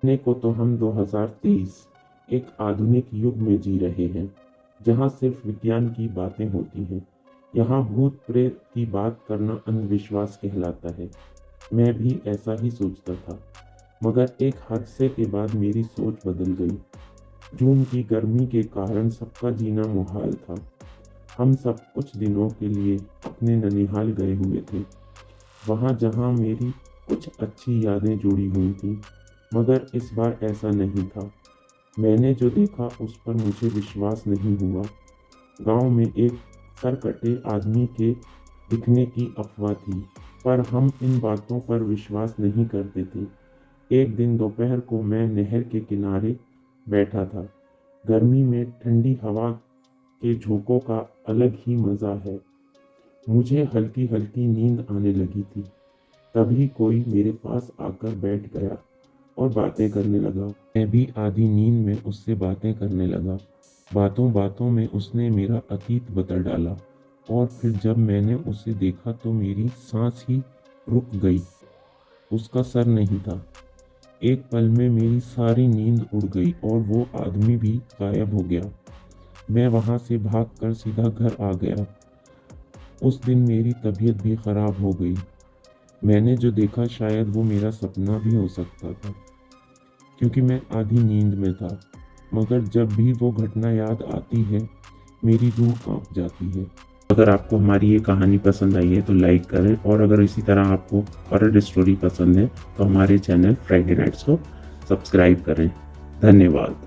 देखने को तो हम 2023 एक आधुनिक युग में जी रहे हैं, जहाँ सिर्फ विज्ञान की बातें होती हैं। यहाँ भूत प्रेत की बात करना अंधविश्वास कहलाता है। मैं भी ऐसा ही सोचता था, मगर एक हादसे के बाद मेरी सोच बदल गई। जून की गर्मी के कारण सबका जीना मुहाल था। हम सब कुछ दिनों के लिए अपने ननिहाल गए हुए थे, वहाँ जहाँ मेरी कुछ अच्छी यादें जुड़ी हुई थीं। मगर इस बार ऐसा नहीं था। मैंने जो देखा उस पर मुझे विश्वास नहीं हुआ। गांव में एक सरकटे आदमी के दिखने की अफवाह थी, पर हम इन बातों पर विश्वास नहीं करते थे। एक दिन दोपहर को मैं नहर के किनारे बैठा था। गर्मी में ठंडी हवा के झोंकों का अलग ही मज़ा है। मुझे हल्की हल्की नींद आने लगी थी। तभी कोई मेरे पास आकर बैठ गया और बातें करने लगा। मैं भी आधी नींद में उससे बातें करने लगा। बातों बातों में उसने मेरा अतीत बता डाला, और फिर जब मैंने उसे देखा तो मेरी सांस ही रुक गई। उसका सर नहीं था। एक पल में मेरी सारी नींद उड़ गई और वो आदमी भी गायब हो गया। मैं वहाँ से भागकर सीधा घर आ गया। उस दिन मेरी तबीयत भी खराब हो गई। मैंने जो देखा शायद वो मेरा सपना भी हो सकता था, क्योंकि मैं आधी नींद में था। मगर जब भी वो घटना याद आती है, मेरी रूह कांप जाती है। अगर आपको हमारी ये कहानी पसंद आई है तो लाइक करें, और अगर इसी तरह आपको हॉरर स्टोरी पसंद है तो हमारे चैनल फ्राइडे नाइट्स को सब्सक्राइब करें। धन्यवाद।